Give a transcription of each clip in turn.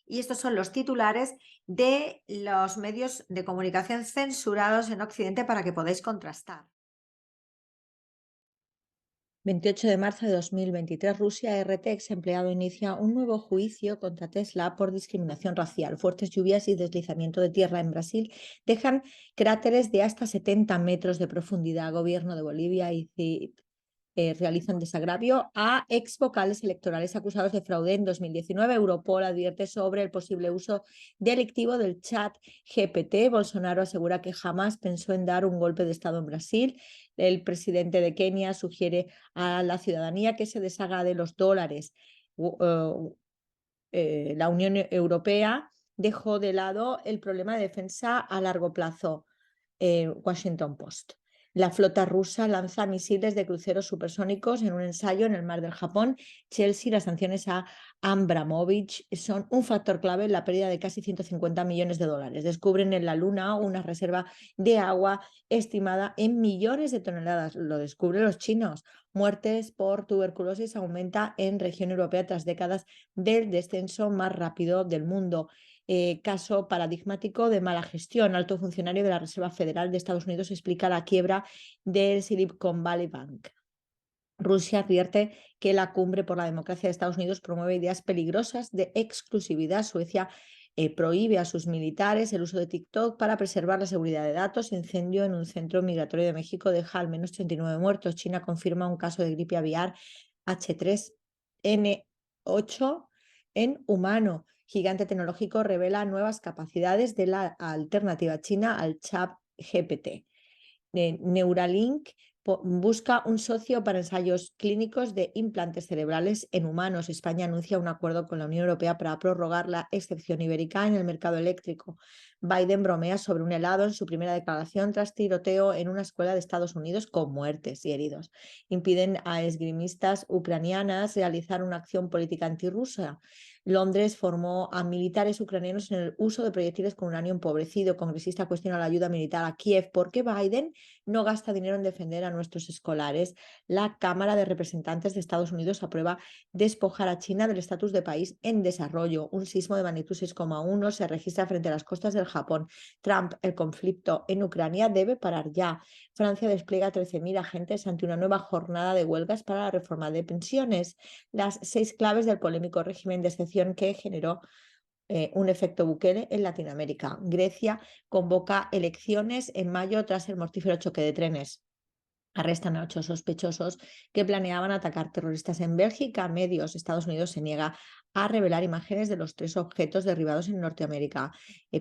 y estos son los titulares de los medios de comunicación censurados en Occidente para que podáis contrastar. 28 de marzo de 2023, Rusia RT, empleado, inicia un nuevo juicio contra Tesla por discriminación racial. Fuertes lluvias y deslizamiento de tierra en Brasil dejan cráteres de hasta 70 metros de profundidad. Gobierno de Bolivia y realizan desagravio a ex vocales electorales acusados de fraude en 2019. Europol advierte sobre el posible uso delictivo del chat GPT. Bolsonaro asegura que jamás pensó en dar un golpe de Estado en Brasil. El presidente de Kenia sugiere a la ciudadanía que se deshaga de los dólares. La Unión Europea dejó de lado el problema de defensa a largo plazo. Washington Post. La flota rusa lanza misiles de cruceros supersónicos en un ensayo en el mar del Japón. Chelsea, las sanciones a Abramovich son un factor clave en la pérdida de casi 150 millones de dólares. Descubren en la Luna una reserva de agua estimada en millones de toneladas. Lo descubren los chinos. Muertes por tuberculosis aumenta en región europea tras décadas del descenso más rápido del mundo. Caso paradigmático de mala gestión. Alto funcionario de la Reserva Federal de Estados Unidos explica la quiebra del Silicon Valley Bank. Rusia advierte que la cumbre por la democracia de Estados Unidos promueve ideas peligrosas de exclusividad. Suecia prohíbe a sus militares el uso de TikTok para preservar la seguridad de datos. Incendio en un centro migratorio de México deja al menos 39 muertos. China confirma un caso de gripe aviar H3N8 en humano. Gigante tecnológico revela nuevas capacidades de la alternativa china al chat GPT. Neuralink busca un socio para ensayos clínicos de implantes cerebrales en humanos. España anuncia un acuerdo con la Unión Europea para prorrogar la excepción ibérica en el mercado eléctrico. Biden bromea sobre un helado en su primera declaración tras tiroteo en una escuela de Estados Unidos con muertes y heridos. Impiden a esgrimistas ucranianas realizar una acción política antirrusa. Londres formó a militares ucranianos en el uso de proyectiles con uranio empobrecido. Congresista cuestiona la ayuda militar a Kiev. ¿Por qué Biden no gasta dinero en defender a nuestros escolares? La Cámara de Representantes de Estados Unidos aprueba despojar a China del estatus de país en desarrollo. Un sismo de magnitud 6,1 se registra frente a las costas del Japón. Trump, el conflicto en Ucrania debe parar ya. Francia despliega 13.000 agentes ante una nueva jornada de huelgas para la reforma de pensiones. Las 6 claves del polémico régimen de excepción que generó un efecto Bukele en Latinoamérica. Grecia convoca elecciones en mayo tras el mortífero choque de trenes. Arrestan a 8 sospechosos que planeaban atacar terroristas en Bélgica. Medios. Estados Unidos se niega a revelar imágenes de los 3 objetos derribados en Norteamérica.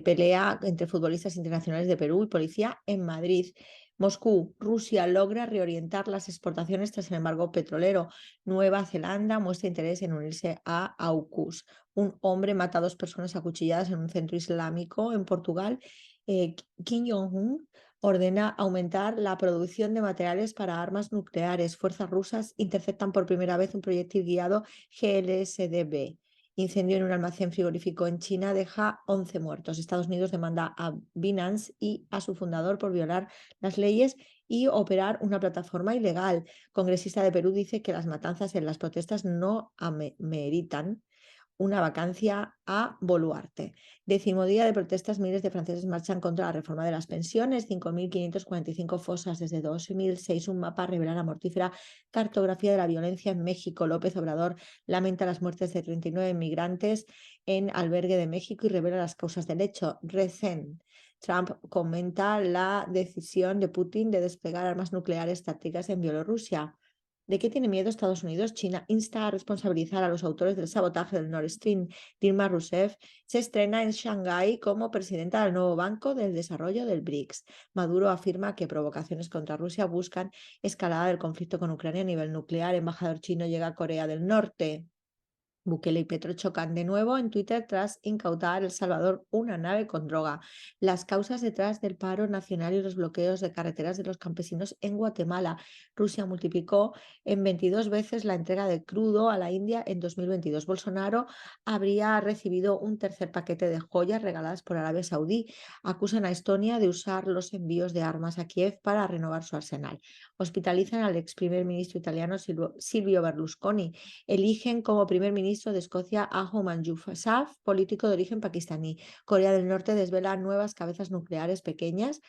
Pelea entre futbolistas internacionales de Perú y policía en Madrid. Moscú. Rusia logra reorientar las exportaciones tras el embargo petrolero. Nueva Zelanda muestra interés en unirse a AUKUS. Un hombre mata a 2 personas acuchilladas en un centro islámico en Portugal. Kim Jong-un ordena aumentar la producción de materiales para armas nucleares. Fuerzas rusas interceptan por primera vez un proyectil guiado GLSDB. Incendio en un almacén frigorífico en China deja 11 muertos. Estados Unidos demanda a Binance y a su fundador por violar las leyes y operar una plataforma ilegal. Congresista de Perú dice que las matanzas en las protestas no meritan una vacancia a Boluarte. 10º día de protestas, miles de franceses marchan contra la reforma de las pensiones. 5.545 fosas desde 2006. Un mapa revela la mortífera cartografía de la violencia en México. López Obrador lamenta las muertes de 39 migrantes en albergue de México y revela las causas del hecho. Recen. Trump comenta la decisión de Putin de desplegar armas nucleares tácticas en Bielorrusia. ¿De qué tiene miedo Estados Unidos? China insta a responsabilizar a los autores del sabotaje del Nord Stream. Dilma Rousseff se estrena en Shanghái como presidenta del nuevo Banco del Desarrollo del BRICS. Maduro afirma que provocaciones contra Rusia buscan escalada del conflicto con Ucrania a nivel nuclear. Embajador chino llega a Corea del Norte. Bukele y Petro chocan de nuevo en Twitter tras incautar El Salvador una nave con droga. Las causas detrás del paro nacional y los bloqueos de carreteras de los campesinos en Guatemala. Rusia multiplicó en 22 veces la entrega de crudo a la India en 2022. Bolsonaro habría recibido un tercer paquete de joyas regaladas por Arabia Saudí. Acusan a Estonia de usar los envíos de armas a Kiev para renovar su arsenal. Hospitalizan al ex primer ministro italiano Silvio Berlusconi. Eligen como primer ministro ministro de Escocia, Ahmed Yousaf, político de origen pakistaní. Corea del Norte desvela nuevas cabezas nucleares pequeñas.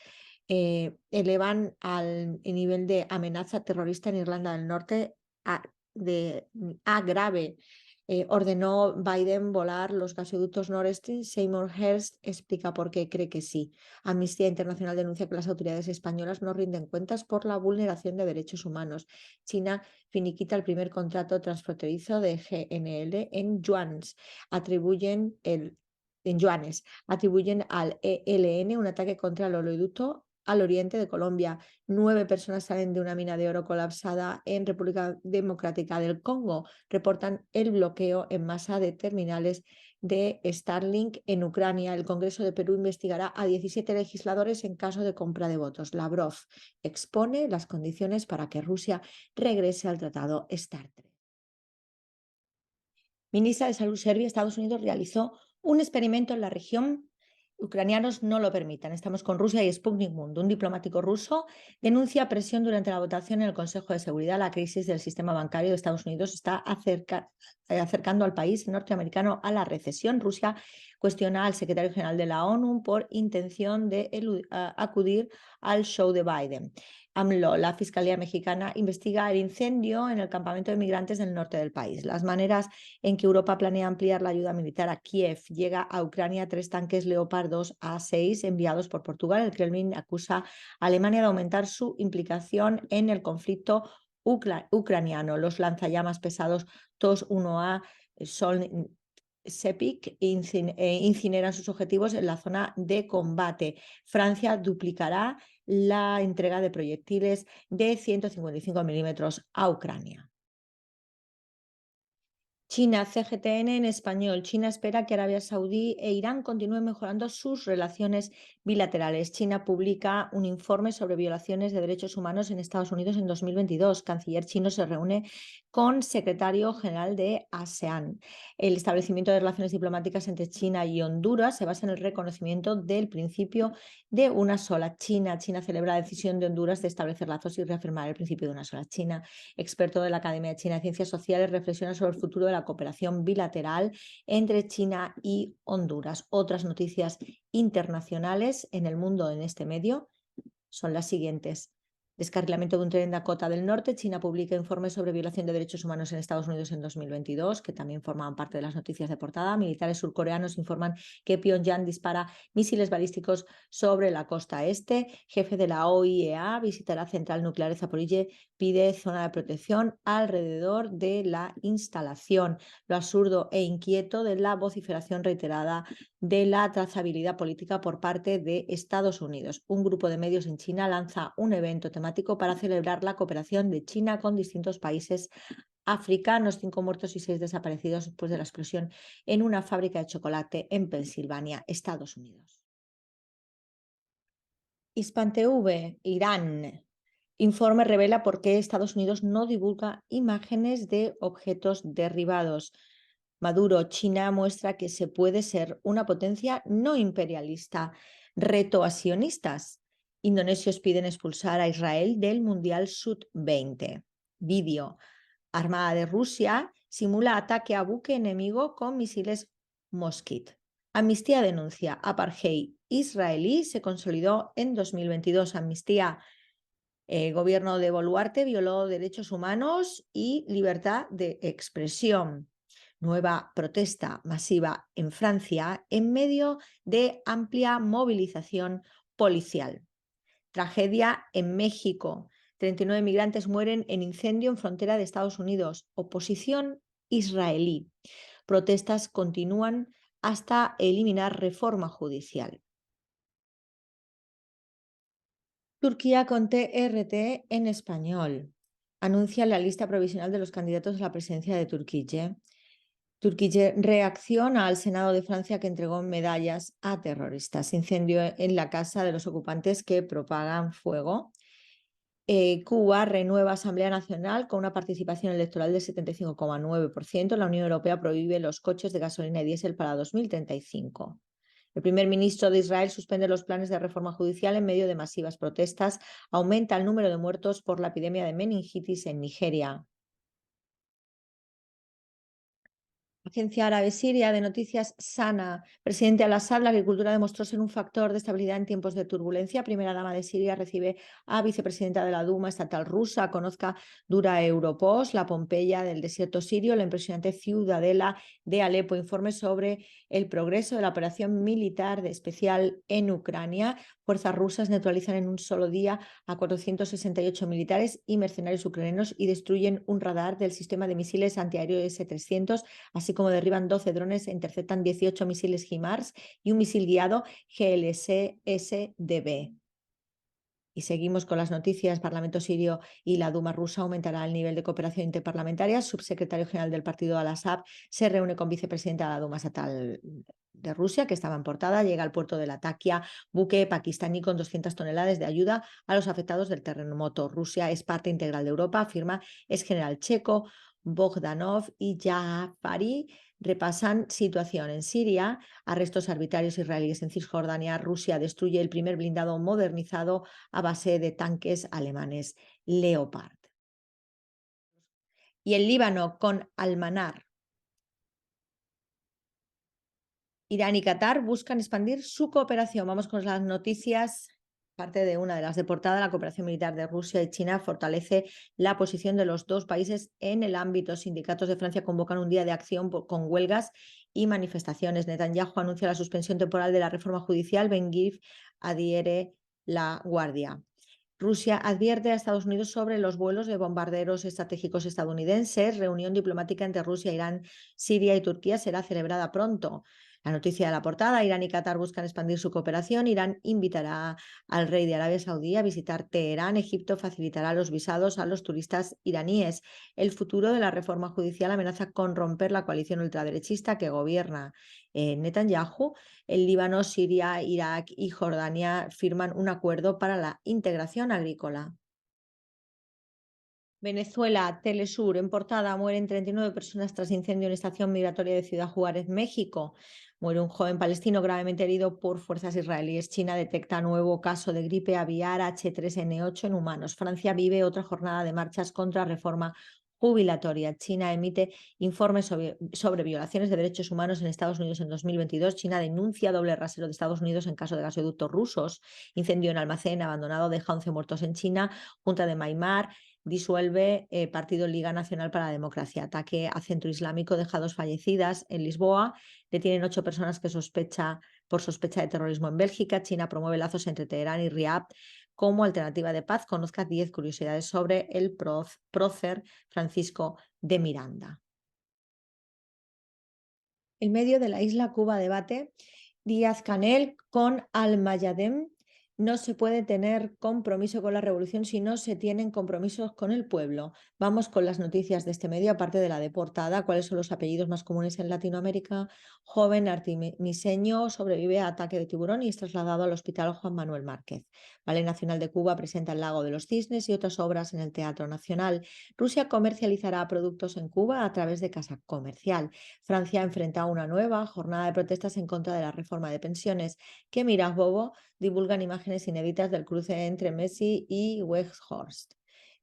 Elevan al nivel de amenaza terrorista en Irlanda del Norte a grave. Ordenó Biden volar los gasoductos Nord Stream. Seymour Hersh explica por qué cree que sí. Amnistía Internacional denuncia que las autoridades españolas no rinden cuentas por la vulneración de derechos humanos. China finiquita el primer contrato transfronterizo de GNL en yuanes. Atribuyen al ELN un ataque contra el oleoducto al oriente de Colombia. 9 personas salen de una mina de oro colapsada en República Democrática del Congo. Reportan el bloqueo en masa de terminales de Starlink en Ucrania. El Congreso de Perú investigará a 17 legisladores en caso de compra de votos. Lavrov expone las condiciones para que Rusia regrese al tratado START. Ministra de Salud serbia, Estados Unidos realizó un experimento en la región. Ucranianos no lo permitan. Estamos con Rusia y Sputnik Mundo. Un diplomático ruso denuncia presión durante la votación en el Consejo de Seguridad. La crisis del sistema bancario de Estados Unidos está acercando al país norteamericano a la recesión. Rusia cuestiona al secretario general de la ONU por intención de acudir al show de Biden. AMLO, la Fiscalía Mexicana, investiga el incendio en el campamento de migrantes del norte del país. Las maneras en que Europa planea ampliar la ayuda militar a Kiev. Llega a Ucrania 3 tanques Leopard 2 A6 enviados por Portugal. El Kremlin acusa a Alemania de aumentar su implicación en el conflicto ucraniano. Los lanzallamas pesados TOS-1A Sol Sepik incineran sus objetivos en la zona de combate. Francia duplicará la entrega de proyectiles de 155 milímetros a Ucrania. China, CGTN en español. China espera que Arabia Saudí e Irán continúen mejorando sus relaciones bilaterales. China publica un informe sobre violaciones de derechos humanos en Estados Unidos en 2022. Canciller chino se reúne con secretario general de ASEAN. El establecimiento de relaciones diplomáticas entre China y Honduras se basa en el reconocimiento del principio de una sola China. China celebra la decisión de Honduras de establecer lazos y reafirmar el principio de una sola China. Experto de la Academia China de Ciencias Sociales reflexiona sobre el futuro de la cooperación bilateral entre China y Honduras. Otras noticias internacionales en el mundo en este medio son las siguientes. Descarrilamiento de un tren en Dakota del Norte. China publica informes sobre violación de derechos humanos en Estados Unidos en 2022, que también forman parte de las noticias de portada. Militares surcoreanos informan que Pyongyang dispara misiles balísticos sobre la costa este. Jefe de la OIEA visitará central nuclear de Zaporizhzhia. Pide zona de protección alrededor de la instalación. Lo absurdo e inquieto de la vociferación reiterada de la trazabilidad política por parte de Estados Unidos. Un grupo de medios en China lanza un evento temático para celebrar la cooperación de China con distintos países africanos. 5 muertos y 6 desaparecidos después de la explosión en una fábrica de chocolate en Pensilvania, Estados Unidos. HispanTV, Irán. Informe revela por qué Estados Unidos no divulga imágenes de objetos derribados. Maduro, China muestra que se puede ser una potencia no imperialista. Reto a sionistas. Indonesios piden expulsar a Israel del Mundial Sub-20. Vídeo. Armada de Rusia simula ataque a buque enemigo con misiles Mosquit. Amnistía denuncia. Apartheid israelí se consolidó en 2022. Amnistía. Gobierno de Boluarte violó derechos humanos y libertad de expresión. Nueva protesta masiva en Francia en medio de amplia movilización policial. Tragedia en México. 39 migrantes mueren en incendio en frontera de Estados Unidos. Oposición israelí. Protestas continúan hasta eliminar reforma judicial. Turquía con TRT en español. Anuncia la lista provisional de los candidatos a la presidencia de Turquía. Turquía reacciona al Senado de Francia que entregó medallas a terroristas. Incendio en la casa de los ocupantes que propagan fuego. Cuba renueva Asamblea Nacional con una participación electoral del 75,9%. La Unión Europea prohíbe los coches de gasolina y diésel para 2035. El primer ministro de Israel suspende los planes de reforma judicial en medio de masivas protestas. Aumenta el número de muertos por la epidemia de meningitis en Nigeria. Agencia árabe siria de noticias Sana. Presidente Al-Assad, la agricultura demostró ser un factor de estabilidad en tiempos de turbulencia. Primera dama de Siria recibe a vicepresidenta de la Duma estatal rusa. Conozca dura Europost, la Pompeya del desierto sirio, la impresionante ciudadela de Alepo. Informe sobre el progreso de la operación militar especial en Ucrania. Fuerzas rusas neutralizan en un solo día a 468 militares y mercenarios ucranianos y destruyen un radar del sistema de misiles antiaéreo S-300, así como derriban 12 drones e interceptan 18 misiles HIMARS y un misil guiado GLSS-DB. Y seguimos con las noticias. Parlamento sirio y la Duma rusa aumentará el nivel de cooperación interparlamentaria. Subsecretario general del partido Al-Assad se reúne con vicepresidenta de la Duma estatal de Rusia, que estaba en portada. Llega al puerto de Latakia, buque pakistaní con 200 toneladas de ayuda a los afectados del terremoto. Rusia es parte integral de Europa, afirma ex general checo Bogdanov y Jafari. Repasan situación en Siria, arrestos arbitrarios israelíes en Cisjordania. Rusia destruye el primer blindado modernizado a base de tanques alemanes Leopard. Y el Líbano con Al-Manar. Irán y Qatar buscan expandir su cooperación. Vamos con las noticias. Parte de una de las de portada, la cooperación militar de Rusia y China fortalece la posición de los dos países en el ámbito. Sindicatos de Francia convocan un día de acción con huelgas y manifestaciones. Netanyahu anuncia la suspensión temporal de la reforma judicial. Ben-Gvir adhiere la guardia. Rusia advierte a Estados Unidos sobre los vuelos de bombarderos estratégicos estadounidenses. Reunión diplomática entre Rusia, Irán, Siria y Turquía será celebrada pronto. La noticia de la portada: Irán y Qatar buscan expandir su cooperación. Irán invitará al rey de Arabia Saudí a visitar Teherán. Egipto facilitará los visados a los turistas iraníes. El futuro de la reforma judicial amenaza con romper la coalición ultraderechista que gobierna Netanyahu. El Líbano, Siria, Irak y Jordania firman un acuerdo para la integración agrícola. Venezuela, Telesur, en portada: mueren 39 personas tras incendio en estación migratoria de Ciudad Juárez, México. Muere un joven palestino gravemente herido por fuerzas israelíes. China detecta nuevo caso de gripe aviar H3N8 en humanos. Francia vive otra jornada de marchas contra reforma jubilatoria. China emite informes sobre violaciones de derechos humanos en Estados Unidos en 2022. China denuncia doble rasero de Estados Unidos en caso de gasoductos rusos. Incendio en almacén abandonado deja 11 muertos en China. Junta de Myanmar disuelve Partido Liga Nacional para la Democracia. Ataque a centro islámico deja 2 fallecidas en Lisboa. Detienen 8 personas por sospecha de terrorismo en Bélgica. China promueve lazos entre Teherán y Riad como alternativa de paz. Conozca 10 curiosidades sobre el prócer Francisco de Miranda. En medio de la isla Cuba debate. Díaz-Canel con Al-Mayadem. No se puede tener compromiso con la revolución si no se tienen compromisos con el pueblo. Vamos con las noticias de este medio, aparte de la de portada. ¿Cuáles son los apellidos más comunes en Latinoamérica? Joven artimiseño sobrevive a ataque de tiburón y es trasladado al Hospital Juan Manuel Márquez. Ballet Nacional de Cuba presenta El Lago de los Cisnes y otras obras en el Teatro Nacional. Rusia comercializará productos en Cuba a través de Casa Comercial. Francia enfrenta una nueva jornada de protestas en contra de la reforma de pensiones. ¿Qué miras, bobo? Divulgan imágenes inéditas del cruce entre Messi y Weghorst.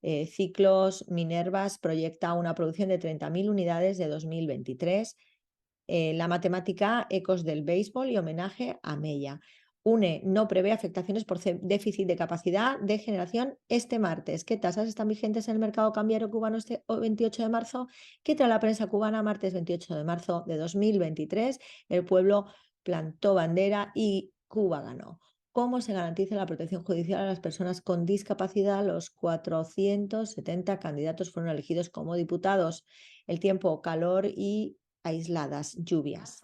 Ciclos Minervas proyecta una producción de 30.000 unidades de 2023. La matemática, ecos del béisbol y homenaje a Mella. UNE no prevé afectaciones por déficit de capacidad de generación este martes. ¿Qué tasas están vigentes en el mercado cambiario cubano este 28 de marzo? ¿Qué trae la prensa cubana martes 28 de marzo de 2023? El pueblo plantó bandera y Cuba ganó. ¿Cómo se garantiza la protección judicial a las personas con discapacidad? Los 470 candidatos fueron elegidos como diputados. El tiempo, calor y aisladas lluvias.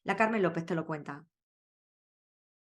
La Carmen López te lo cuenta.